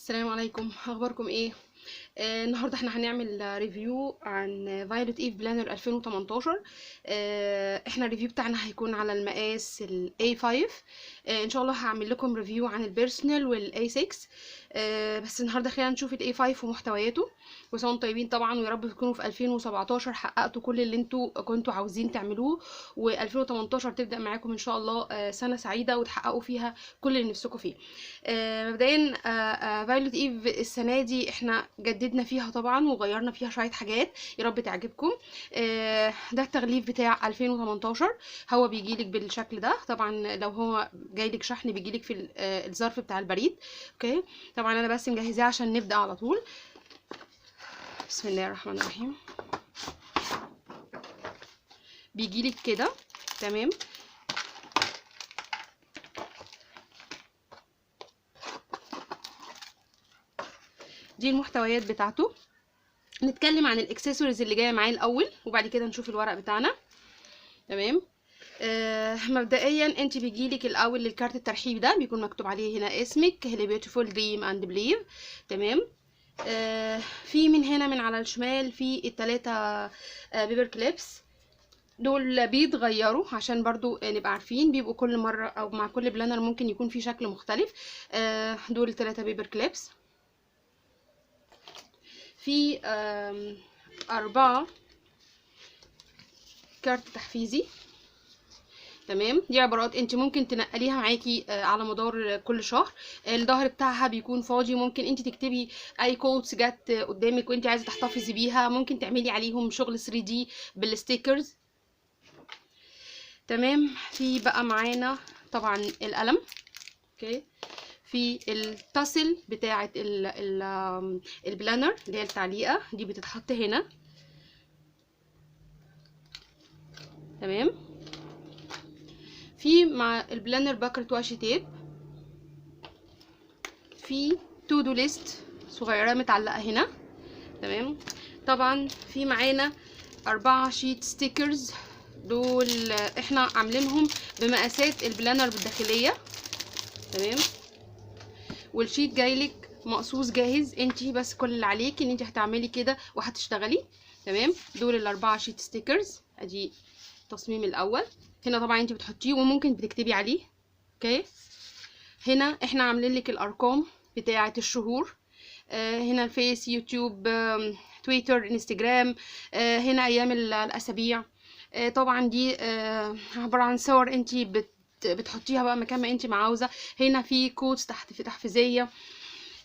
السلام عليكم، اخباركم ايه؟ النهارده احنا هنعمل ريفيو عن فايولت ايف بلانر 2018. احنا الريفيو بتاعنا هيكون على المقاس ال A5. ان شاء الله هعمل لكم ريفيو عن البيرسونال وال A6. بس النهارده خلينا نشوف ال A5 ومحتوياته. وسنة وانتم طيبين طبعا، ويا رب تكونوا في 2017 حققتوا كل اللي انتوا كنتوا عاوزين تعملوه، و2018 تبدأ معاكم ان شاء الله سنة سعيدة وتحققوا فيها كل اللي نفسكم فيه. مبدئيا فايولت ايف السنه دي احنا جددنا فيها طبعا وغيرنا فيها شويه حاجات، يا رب تعجبكم. ده التغليف بتاع 2018. هو بيجيلك بالشكل ده، طبعا لو هو جايلك شحن بيجيلك في الظرف بتاع البريد. اوكي، طبعا انا بس مجهزاه عشان نبدا على طول. بسم الله الرحمن الرحيم. بيجيلك كده تمام. دي المحتويات بتاعته. نتكلم عن الاكسسوارز اللي جايه معاه الاول، وبعد كده نشوف الورق بتاعنا. تمام. مبدئيا انت بيجيلك الاول للكارت الترحيب ده، بيكون مكتوب عليه هنا اسمك هيلي بيوتيفول دريم اند بليف. تمام. في من هنا من على الشمال في الثلاثه بيبر كليبس. دول بيتغيروا عشان برضو نبقى عارفين، بيبقوا كل مره او مع كل بلانر ممكن يكون في شكل مختلف. دول الثلاثه بيبر كليبس. في 4 كارت تحفيزي. تمام. دي عبارات انت ممكن تنقليها معاكي على مدار كل شهر. الظهر بتاعها بيكون فاضي، ممكن انت تكتبي اي كوتس جت قدامك وانت عايزه تحتفظي بيها، ممكن تعملي عليهم شغل 3D بالستيكرز. تمام. في بقى معانا طبعا القلم. اوكي. في التاسل بتاعه البلانر اللي هي التعليقه دي بتتحط هنا. تمام. في مع البلانر باكرت واشي تيب. في تو دو ليست صغيره متعلقه هنا. تمام. طبعا في معانا 4 شيت ستيكرز، دول احنا عاملينهم بمقاسات البلانر الداخليه. تمام. والشيت جايلك مقصوص جاهز، انتي بس كل اللي عليكي ان انتي هتعملي كده وهتشتغلي. تمام. دول ال4 شيت ستيكرز. ادي التصميم الاول. هنا طبعا انتي بتحطيه وممكن بتكتبي عليه. اوكي. هنا احنا عاملين لك الارقام بتاعه الشهور. هنا الفيس، يوتيوب، تويتر، انستجرام. هنا ايام الاسابيع. طبعا دي عباره عن صور انتي بتحطيها بقى مكان ما انتي ما عاوزه. هنا في كودز تحت في تحفيزيه.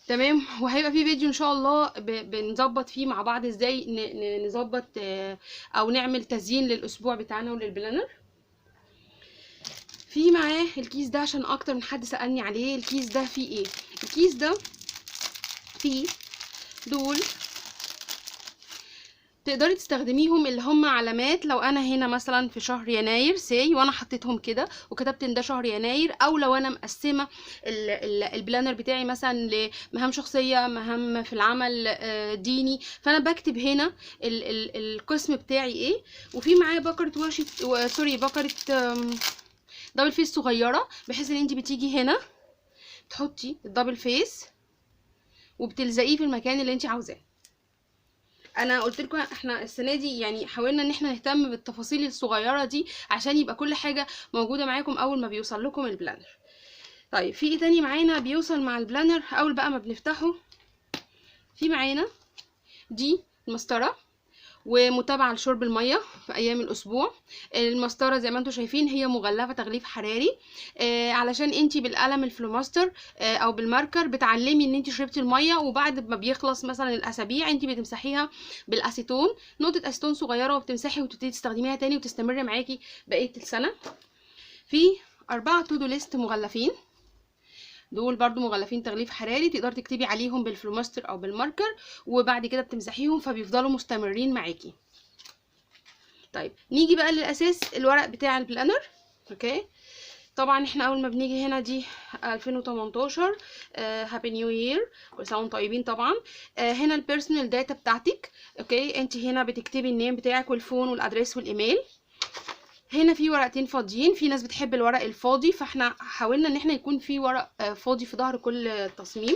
تمام. وهيبقى في فيديو ان شاء الله بنظبط فيه مع بعض ازاي نظبط او نعمل تزيين للاسبوع بتاعنا وللبلانر. في معاه الكيس ده عشان اكتر من حد سألني عليه. الكيس ده فيه ايه؟ الكيس ده فيه دول تقدري تستخدميهم، اللي هم علامات. لو انا هنا مثلا في شهر يناير سي وانا حطيتهم كده وكتبت ان ده شهر يناير، او لو انا مقسمه البلانر بتاعي مثلا لمهام شخصيه، مهام في العمل، ديني، فانا بكتب هنا القسم بتاعي ايه. وفي معاه بكره واشي سوري بكره دبل فيس صغيره، بحيث ان انت بتيجي هنا تحطي الدبل فيس وبتلزقيه في المكان اللي انت عاوزاه. انا قلت لكم احنا السنه دي يعني حاولنا ان احنا نهتم بالتفاصيل الصغيره دي عشان يبقى كل حاجه موجوده معاكم اول ما بيوصل لكم البلانر. طيب في ايه تاني معانا بيوصل مع البلانر اول بقى ما بنفتحه؟ في معانا دي المسطره ومتابعه لشرب الميه في ايام الاسبوع. المسطره زي ما انتم شايفين هي مغلفه تغليف حراري، علشان انتي بالقلم الفلوماستر او بالماركر بتعلمي ان انتي شربتي الميه، وبعد ما بيخلص مثلا الاسابيع انتي بتمسحيها بالاسيتون، نقطه اسيتون صغيره، وبتمسحي وتبتدي تستخدميها تاني وتستمر معاكي بقيه السنه. في 4 تو دو ليست مغلفين، دول برضو مغلفين تغليف حراري، تقدر تكتبي عليهم بالفلوماستر او بالماركر وبعد كده بتمسحيهم فبيفضلوا مستمرين معاكي. طيب نيجي بقى للاساس، الورق بتاع البلانر. اوكي. طبعا احنا اول ما بنيجي هنا دي 2018 هابي نيو يير، كل سنه وانتم طيبين طبعا. هنا البيرسونال داتا بتاعتك. اوكي. انت هنا بتكتبي النيم بتاعك والفون والادريس والايميل. هنا في ورقتين فاضيين، في ناس بتحب الورق الفاضي فاحنا حاولنا ان احنا يكون في ورق فاضي في ظهر كل تصميم.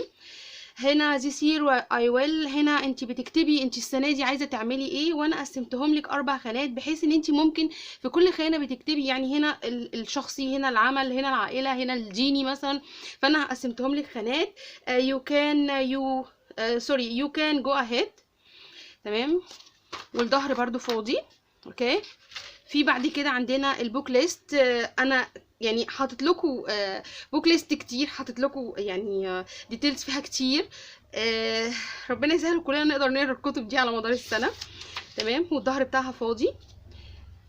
هنا this year I will، هنا انت بتكتبي انت السنه دي عايزه تعملي ايه، وانا قسمتهم لك 4 خانات بحيث ان انت ممكن في كل خانه بتكتبي، يعني هنا الشخصي، هنا العمل، هنا العائله، هنا الديني مثلا. فانا قسمتهم لك خانات. you can you sorry you can go ahead. تمام. والظهر برضو فاضي. اوكي. في بعد كده عندنا البوك ليست. انا يعني حاطط لكم بوك ليست كتير، حاطط لكم يعني ديتيلز فيها كتير. ربنا يسهل كلنا نقدر نقرا الكتب دي على مدار السنه. تمام. والظهر بتاعها فاضي.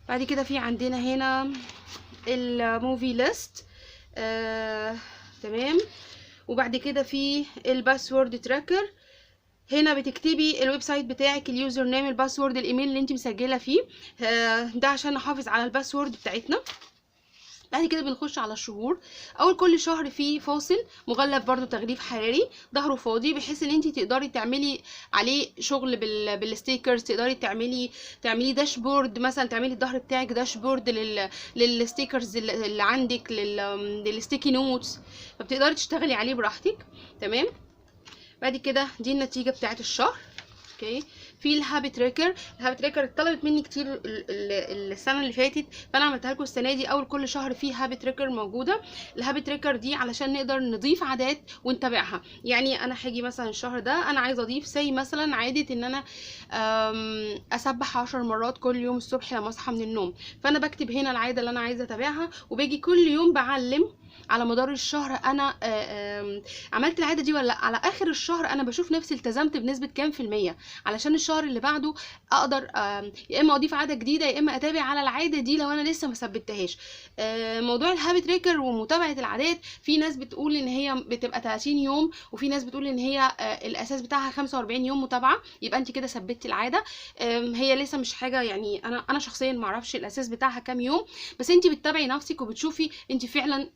بعد كده في عندنا هنا الموفي ليست. تمام. وبعد كده في الباسورد تراكر. هنا بتكتبي الويب سايت بتاعك، اليوزر نيم، الباسورد، الايميل اللي انت مسجله فيه. ده عشان نحافظ على الباسورد بتاعتنا. بعد كده بنخش على الشهور. اول كل شهر فيه فاصل مغلف برضو تغليف حراري، ظهره فاضي بحيث ان انت تقدري تعملي عليه شغل بالستيكرز. تقدري تعملي داشبورد مثلا، تعملي الظهر بتاعك داشبورد للستيكرز اللي عندك، للستيكي نوتس، فبتقدري تشتغلي عليه براحتك. تمام. بعد كده دي النتيجه بتاعت الشهر. اوكي. في الهابت تريكر. الهابت تريكر اتطلبت مني كتير السنه اللي فاتت، فانا عملتها لكم السنه دي. اول كل شهر فيه هابت تريكر موجوده. الهابت تريكر دي علشان نقدر نضيف عادات ونتابعها. يعني انا هاجي مثلا الشهر ده انا عايزه اضيف مثلا عاده ان انا اسبح 10 مرات كل يوم الصبح لما اصحى من النوم. فانا بكتب هنا العاده اللي انا عايزه اتابعها، وباجي كل يوم بعلم على مدار الشهر انا عملت العاده دي ولا لا. على اخر الشهر انا بشوف نفسي التزمت بنسبه كام في الميه، علشان الشهر اللي بعده اقدر يا اما اضيف عاده جديده يا اما اتابع على العاده دي لو انا لسه ما ثبتهاش. موضوع الهابت تريكر ومتابعه العادات، في ناس بتقول ان هي بتبقى 30 يوم، وفي ناس بتقول ان هي الاساس بتاعها 45 يوم متابعه، يبقى انت كده ثبتي العاده. هي لسه مش حاجه يعني، انا شخصيا ما اعرفش الاساس بتاعها كام يوم، بس انت بتتابعي نفسك وبتشوفي انت فعلا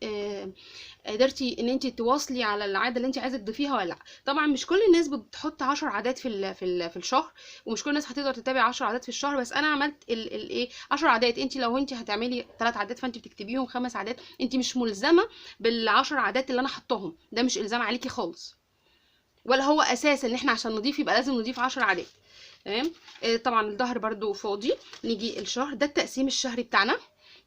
قدرتي ان انت تواصلي على العاده اللي انت عايزه تضيفيها ولا لا. طبعا مش كل الناس بتحط 10 عادات في الشهر، ومش كل الناس هتقدر تتابع 10 عادات في الشهر، بس انا عملت الايه 10 عادات. انت لو انت هتعملي 3 عادات فانت بتكتبيهم 5 عادات، انت مش ملزمه بال10 عادات اللي انا حطاهم، ده مش الزام عليكي خالص، ولا هو اساس ان احنا عشان نضيف يبقى لازم نضيف 10 عادات. تمام. طبعا الظهر برده فاضي. نيجي الشهر ده التقسيم الشهري بتاعنا.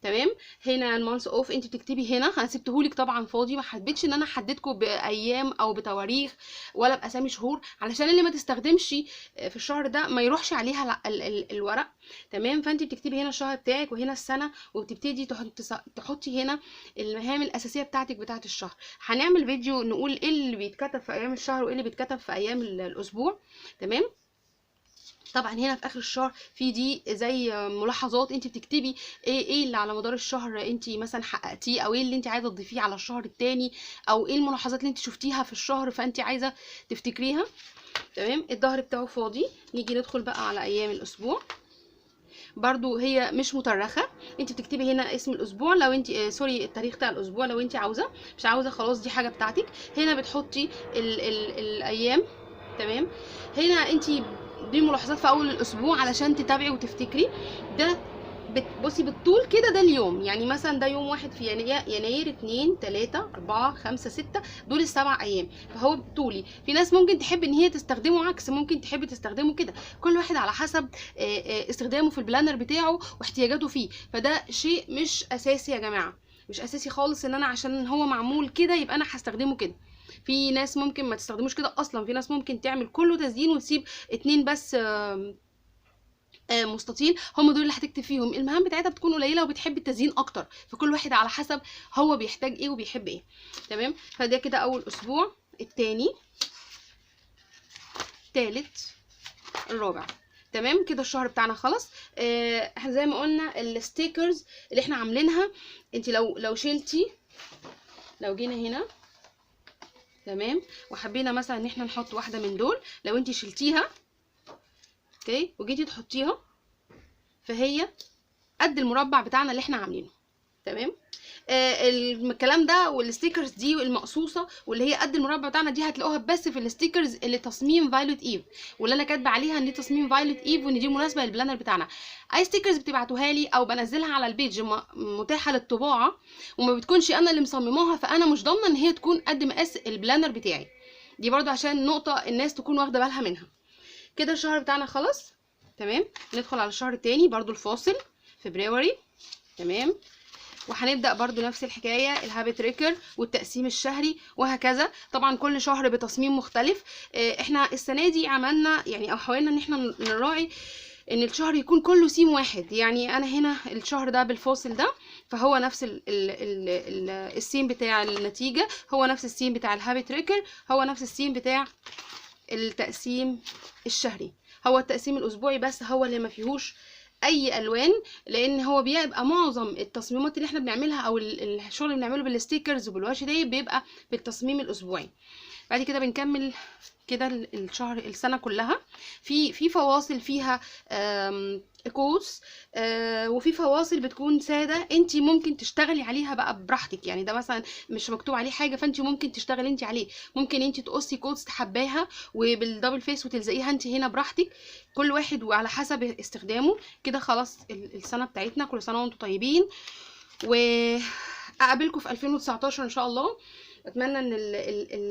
تمام. هنا المانث اوف انت بتكتبي هنا، انا سبتهولك طبعا فاضي، ما حبيتش ان انا احددكم بايام او بتواريخ ولا باسامي شهور، علشان اللي ما تستخدمش في الشهر ده ما يروحش عليها الورق. تمام. فانت بتكتبي هنا الشهر بتاعك وهنا السنه، وبتبتدي تحطي هنا المهام الاساسيه بتاعتك بتاعت الشهر. هنعمل فيديو نقول ايه اللي بيتكتب في ايام الشهر وايه اللي بيتكتب في ايام الاسبوع. تمام. طبعا هنا في اخر الشهر في دي زي ملاحظات، انت بتكتبي ايه اللي على مدار الشهر انت مثلا حققتيه، او ايه اللي انت عايزه تضيفيه على الشهر التاني، او ايه الملاحظات اللي انت شفتيها في الشهر فانت عايزه تفتكريها. تمام. الظهر بتاعه فاضي. نيجي ندخل بقى على ايام الاسبوع. برضو هي مش مترخه، انت بتكتبي هنا اسم الاسبوع لو انت سوري التاريخ بتاع الاسبوع لو انت عاوزه، مش عاوزه خلاص دي حاجه بتاعتك. هنا بتحطي الايام. تمام. هنا انت دي ملاحظات في اول الاسبوع علشان تتابعي وتفتكري. ده بصي بالطول كده ده اليوم، يعني مثلا ده يوم 1 في يناير 2 3 4 5 6 دول ال7 ايام، فهو طولي. في ناس ممكن تحب ان هي تستخدمه عكس، ممكن تحب تستخدمه كده، كل واحد على حسب استخدامه في البلانر بتاعه واحتياجاته فيه. فده شيء مش اساسي يا جماعه، مش اساسي خالص ان انا عشان هو معمول كده يبقى انا هستخدمه كده. في ناس ممكن ما تستخدموش كده اصلا، في ناس ممكن تعمل كله تزيين وتسيب 2 بس مستطيل، هم دول اللي هتكتب فيهم. المهام بتاعتها بتكون قليله وبتحب التزيين اكتر، فكل واحد على حسب هو بيحتاج ايه وبيحب ايه. تمام. فده كده اول اسبوع، التاني، التالت، الرابع. تمام. كده الشهر بتاعنا خلص. احنا زي ما قلنا الستيكرز اللي احنا عاملينها، انت لو شلتي، لو جينا هنا تمام وحبينا مثلا ان احنا نحط واحده من دول، لو انت شلتيها اوكي وجيتي تحطيها فهي قد المربع بتاعنا اللي احنا عاملينه. تمام. الكلام ده والستيكرز دي المقصوصه واللي هي قد المربع بتاعنا دي هتلاقوها بس في الستيكرز اللي تصميم فايلوت ايف، واللي انا كاتبه عليها ان دي تصميم فايلوت ايف وان دي مناسبه للبلانر بتاعنا. اي ستيكرز بتبعتوها لي او بنزلها على البيج متاحه للطباعه وما بتكونش انا اللي مصمماها، فانا مش ضامنه ان هي تكون قد مقاس البلانر بتاعي. دي برضو عشان نقطة الناس تكون واخدة بالها منها. كده الشهر بتاعنا خلص. تمام، ندخل على الشهر التاني برضو الفاصل، فبراير. تمام، وهنبدأ برضو نفس الحكاية، الهابت تريكر والتقسيم الشهري وهكذا. طبعا كل شهر بتصميم مختلف. احنا السنة دي عملنا يعني او حاولنا ان احنا نراعي ان الشهر يكون كله سيم واحد. يعني انا هنا الشهر ده بالفاصل ده، فهو نفس السيم بتاع النتيجة، هو نفس السيم بتاع الهابت تريكر، هو نفس السيم بتاع التقسيم الشهري. هو التقسيم الاسبوعي بس هو اللي ما فيهوش اي الوان، لان هو بيبقى معظم التصميمات اللي احنا بنعملها او الشغل اللي بنعمله بالستيكرز وبالواشي دي بيبقى بالتصميم الاسبوعي. بعد كده بنكمل كده الشهر السنه كلها في فواصل فيها قوس، وفي فواصل بتكون ساده انت ممكن تشتغلي عليها بقى براحتك. يعني ده مثلا مش مكتوب عليه حاجه فانت ممكن تشتغلي انت عليه، ممكن انت تقصي كوتس تحباها وبالدبل فيس وتلزقيها انت هنا براحتك، كل واحد وعلى حسب استخدامه. كده خلاص السنه بتاعتنا، كل سنه وانتم طيبين، واقابلكم في 2019 ان شاء الله. اتمنى ان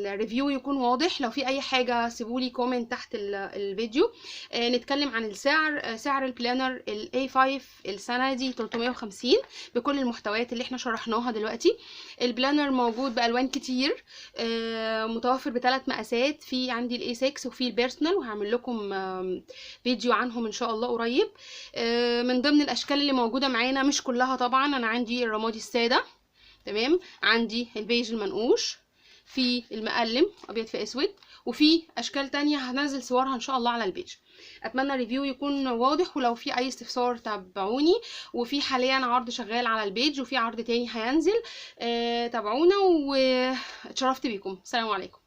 الريفيو يكون واضح. لو في اي حاجه سيبولي كومنت تحت الفيديو. نتكلم عن السعر. سعر البلانر ال A5 السنه دي 350 بكل المحتويات اللي احنا شرحناها دلوقتي. البلانر موجود بالوان كتير، متوفر بثلاث مقاسات، في عندي ال A6 وفي البيرسونال، وهعمل لكم فيديو عنهم ان شاء الله قريب. من ضمن الاشكال اللي موجوده معانا، مش كلها طبعا، انا عندي الرمادي الساده، تمام، عندي البيج المنقوش، في المقلم ابيض في اسود، وفي اشكال تانية هنزل صورها ان شاء الله على البيج. اتمنى الريفيو يكون واضح، ولو في اي استفسار تابعوني. وفي حاليا عرض شغال على البيج وفي عرض تاني هينزل، تابعونا، واتشرفت بيكم. السلام عليكم.